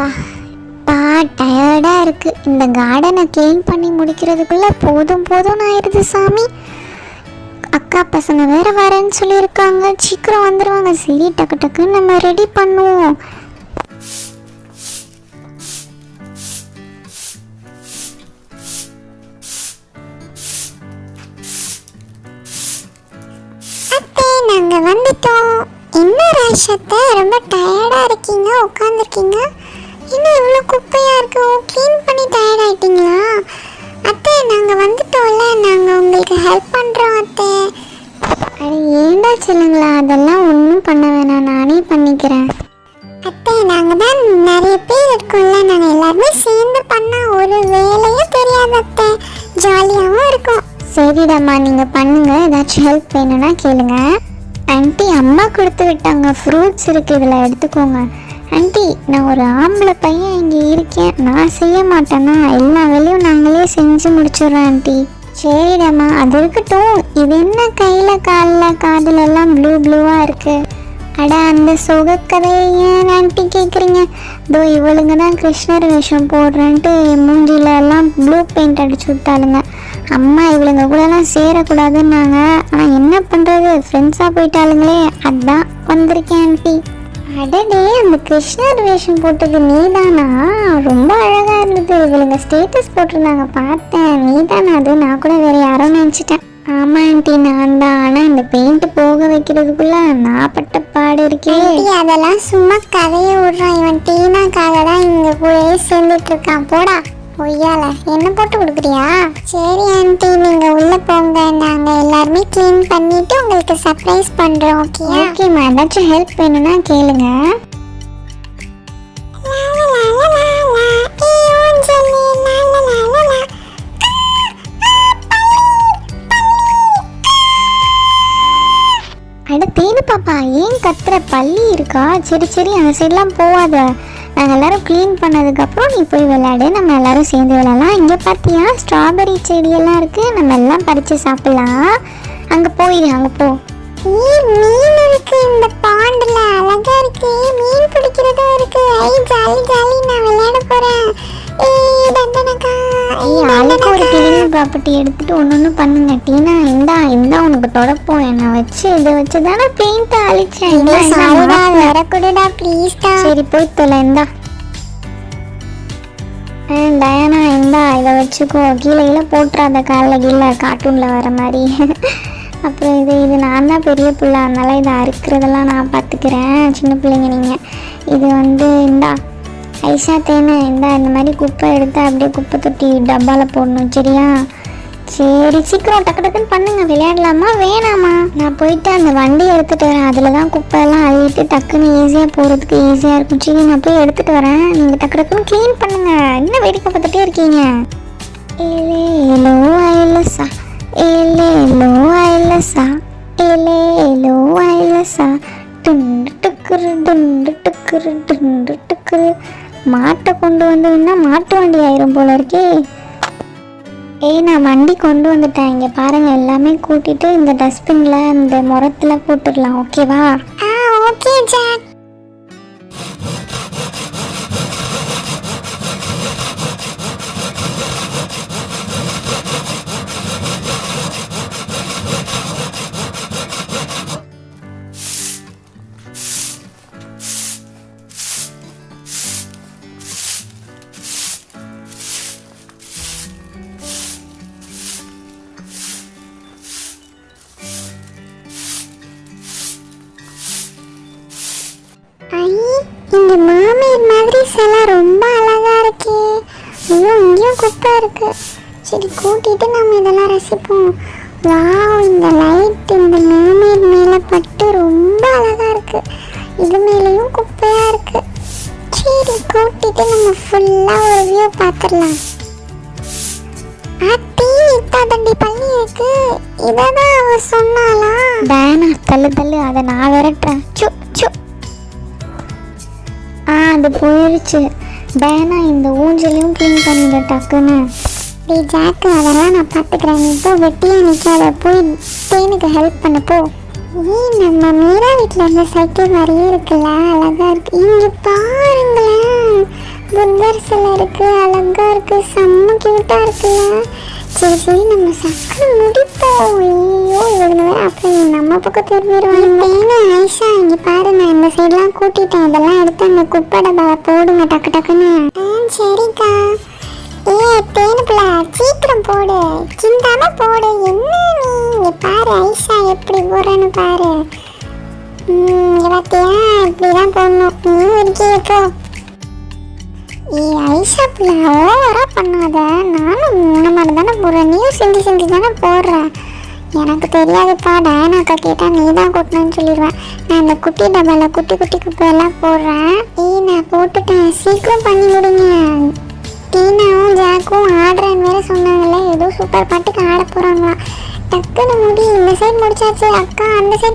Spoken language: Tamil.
அப்பா டயர்டாக இருக்குது. இந்த கார்டனை க்ளீன் பண்ணி முடிக்கிறதுக்குள்ளே போதும் ஆயிடுது சாமி. அக்கா பசங்க வேறு வரேன்னு சொல்லியிருக்காங்க, சீக்கிரம் வந்துடுவாங்க. சரி டக்குன்னு நம்ம ரெடி பண்ணுவோம். அத்தை நாங்கள் வந்துட்டோம். என்ன ராஷத்தை ரொம்ப டயர்டாக இருக்கீங்க, உட்காந்துருக்கீங்க. என்ன இவ்வளோ குப்பையாக இருக்கு, க்ளீன் பண்ணி டயர்ட் ஆகிட்டீங்களா? அத்தை நாங்கள் வந்துட்டோம்ல, நாங்கள் உங்களுக்கு ஹெல்ப் பண்ணுறோம் அத்தை. அது ஏண்டா சொல்லுங்களா, அதெல்லாம் ஒன்றும் பண்ண வேணாம், நானே பண்ணிக்கிறேன். அத்தை நாங்கள் தான் நிறைய பேர் இருக்கோம்ல, நாங்கள் எல்லாருமே சேர்ந்து பண்ணால் ஒரு வேலையும் தெரியாது அத்தை, ஜாலியாகவும் இருக்கும். சரிடாம்மா நீங்கள் பண்ணுங்க, ஏதாச்சும் ஹெல்ப் வேணும்னா கேளுங்க. ஆண்டி அம்மா கொடுத்து விட்டாங்க, ஃப்ரூட்ஸ் இருக்குது, இதில் எடுத்துக்கோங்க. ஆண்டி நான் ஒரு ஆம்பளை பையன் இங்கே இருக்கேன், நான் செய்ய மாட்டேன்னா எல்லா வேலையும் நாங்களே செஞ்சு முடிச்சிடுறோம் ஆண்டி. சரிடாம்மா அது இருக்கட்டும். இது என்ன கையில் காலில் காதிலெல்லாம் ப்ளூவாக இருக்குது? அட அந்த சொகக்கதையை ஏன் ஆண்டி கேட்குறீங்க? இதோ இவளுங்க தான் கிருஷ்ணர் வேஷம் போடுறேன்ட்டு மூஞ்சில எல்லாம் ப்ளூ பெயிண்ட் அடிச்சு விட்டாளுங்க. அம்மா இவளுங்க கூடலாம் சேரக்கூடாதுன்னாங்க, ஆனால் என்ன பண்ணுறது, ஃப்ரெண்ட்ஸாக போயிட்டாளுங்களே, அதான் வந்திருக்கேன் ஆண்டி. அடடே அந்த கிருஷ்ணர் வேஷம் போட்டது நீதானா? ரொம்ப அழகாக இருந்தது. இவளுங்க ஸ்டேட்டஸ் போட்டிருந்தாங்க பார்த்தேன், நீதானா அது? நான் கூட வேறு யாரோ நினச்சிட்டேன். ஆமாம் ஆண்டி நான் தான். ஆனால் இந்த பெயிண்ட் போக வைக்கிறதுக்குள்ள நான் பட்ட பாடு இருக்கேன். அதெல்லாம் சும்மா கதையை விடுறான், இவன் டீனாக்காக தான் இங்கே கூடயே சேர்ந்துட்டு இருக்கான். போடா பொய்யால, என்ன போட்டு கொடுக்குறியா? சரி ஆண்டி நீங்கள் உள்ளே போங்க, நாங்கள் எல்லாருமே க்ளீன் பண்ணிவிட்டு உங்களுக்கு சர்ப்ரைஸ் பண்ணுறோம். ஓகேம்மா, ஏதாச்சும் ஹெல்ப் வேணும்னா கேளுங்க. அட தேனு பாப்பா ஏன் கத்துற, பள்ளி இருக்கா? சரி அந்த சைட்லாம் போகாத, நாங்கள் எல்லோரும் க்ளீன் பண்ணதுக்கப்புறம் நீ போய் விளையாடு, நம்ம எல்லோரும் சேர்ந்து விளையாடலாம். இங்கே பார்த்தியா ஸ்ட்ராபெரி செடியெல்லாம் இருக்குது, நம்ம எல்லாம் பறித்து சாப்பிட்லாம். அங்கே போயிடு, அங்கே போ. மீன் இருக்கு இந்த பாண்டில், அழகாக இருக்கு, மீன் பிடிக்கிறதும் இருக்கு. ஜாலி நான் விளையாட போகிறேன். ஆளுக்கு ஒரு கிளீன் ப்ராப்பர்ட்டி எடுத்துட்டு ஒன்று பண்ணுங்க. டீனா இந்தா உனக்கு தொடப்போம், என்னை வச்சு இதை வச்சு தானே பெயிண்ட் அழிச்சேன். வரக்கூடா ப்ளீஸ்டா. சரி போய் தொலை. இந்தா டயானா இந்தா இதை வச்சுக்கோ, கீழே போட்டுறாத, காலில் கீழே கார்ட்டூனில் வர மாதிரி. அப்புறம் இது நான் தான் பெரிய பிள்ளை, அதனால இதை அறுக்கிறதெல்லாம் நான் பார்த்துக்கிறேன். சின்ன பிள்ளைங்க நீங்கள். இது இந்தா ஐஷா தேனு, இந்த மாதிரி குப்பை எடுத்து அப்படியே குப்பை தொட்டி டப்பாவில் போடணும், சரியா? சரி சீக்கிரம் டக்குன்னு பண்ணுங்க. விளையாடலாமா வேணாமா? நான் போயிட்டு அந்த வண்டி எடுத்துகிட்டு வரேன், அதில் தான் குப்பையெல்லாம் அள்ளிட்டு டக்குன்னு ஈஸியாக போகிறதுக்கு ஈஸியாக இருக்கும். சரி நான் போய் எடுத்துகிட்டு வரேன், நீங்கள் டக்குன்னு க்ளீன் பண்ணுங்க. என்ன வேடிக்கை பார்த்துட்டே இருக்கீங்க? ஏலேலோ ஐலசா, ஏலேலோ ஐலசா, ஏலேலோ ஐலசா, டுண்டு டுக்குரு டுண்டு டுக்குரு டுண்டு டுக்குரு. மாட்டை கொண்டு வந்ததுன்னா மாட்டு வண்டி ஆயிரும் போல இருக்கே. நான் வண்டி கொண்டு வந்துட்டேன், இங்கே பாருங்கள், எல்லாமே கூட்டிட்டு இந்த டஸ்ட்பினில் இந்த முரத்தில் போட்டுடலாம், ஓகேவா? ஓகே ஜாக். இந்த மாமேர் மாதிரி சில ரொம்ப அழகா இருக்கே. ஐயோ இங்கேயும் குப்பை இருக்கு. சரி கூட்டிட்டு நம்ம இதெல்லாம் ரசிப்போம். வாவ் இந்த லைட் இந்த மாமேர் மேலே பட்டு ரொம்ப அழகா இருக்கு. இது மேலேயும் குப்பையா இருக்கு. சரி கூட்டிட்டு நம்ம ஃபுல்லா ஒரு வியூ பார்த்துடலாம். ஆத்தி இத்தாதண்டி பள்ளி இருக்கு, இதான் அவ சொன்னாலா? டயானா தள்ளு அதை நான் விரட்டுறேன். சு சு அது போயிடுச்சு. டயானா இந்த ஊஞ்சலையும் க்ளீன் பண்ணிட டக்குன்னு. ஜாக்கு அதெல்லாம் நான் பார்த்துக்கிறேன், நீ இப்போ வெட்டியாக நிற்காத, போய் தேனுக்கு ஹெல்ப் பண்ண போ. நம்ம மீரா வீட்டில் இருந்த சைக்கிள் மாதிரியே இருக்குல்ல, அழகாக இருக்கு. இங்கே பாருங்களேன் புத்தர் சிலை இருக்கு, அழகா இருக்கு, செம்ம கியூட்டா இருக்குல்ல. சரி சரி நம்ம சக்கரை முடிப்போம். ஐயோ இவங்க அப்புறம் நம்ம பக்கம் திரும்பிடுவாங்க. ஐஷா இங்க பாரு, நான் இந்த சைட்லாம் கூட்டிட்டேன். இதெல்லாம் எடுத்து அந்த குப்பை டப்பாவை போடுங்க டக்கு டக்குன்னு. சரிக்கா. தேனுப்புல சீக்கிரம் போடு, சிந்தாம போடு. என்ன நீ இங்க பாரு ஐஷா எப்படி போறேன்னு பாரு. பார்த்தியா இப்படிதான் போடணும். நீயும் இருக்கியே போ. ஐஷா பிள்ளை ஓவரா பண்ணாத. நானும் மூணு மாதிரி தானே போடுறேன், நீயும் செஞ்சு செஞ்சு தானே போடுறேன். எனக்கு தெரியாதுப்பா, டயனாக்கா கேட்டால் நீ தான் கூட்டணும்னு சொல்லிடுவேன். நான் இந்த குட்டி டப்பாவில் குட்டி குட்டி குப்பையெல்லாம் போடுறேன். நான் போட்டுட்டேன், சீக்கிரம் பண்ணி விடுங்க. டீனாவும் ஜாக்கும் ஆடுறேன்னு வேற சொன்னாங்கல்ல, ஏதோ சூப்பர் பாட்டுக்கு ஆட போகிறாங்களாம். டக்குன்னு முடி. இந்த சைடு முடிச்சாச்சு, அக்கா அந்த சைடு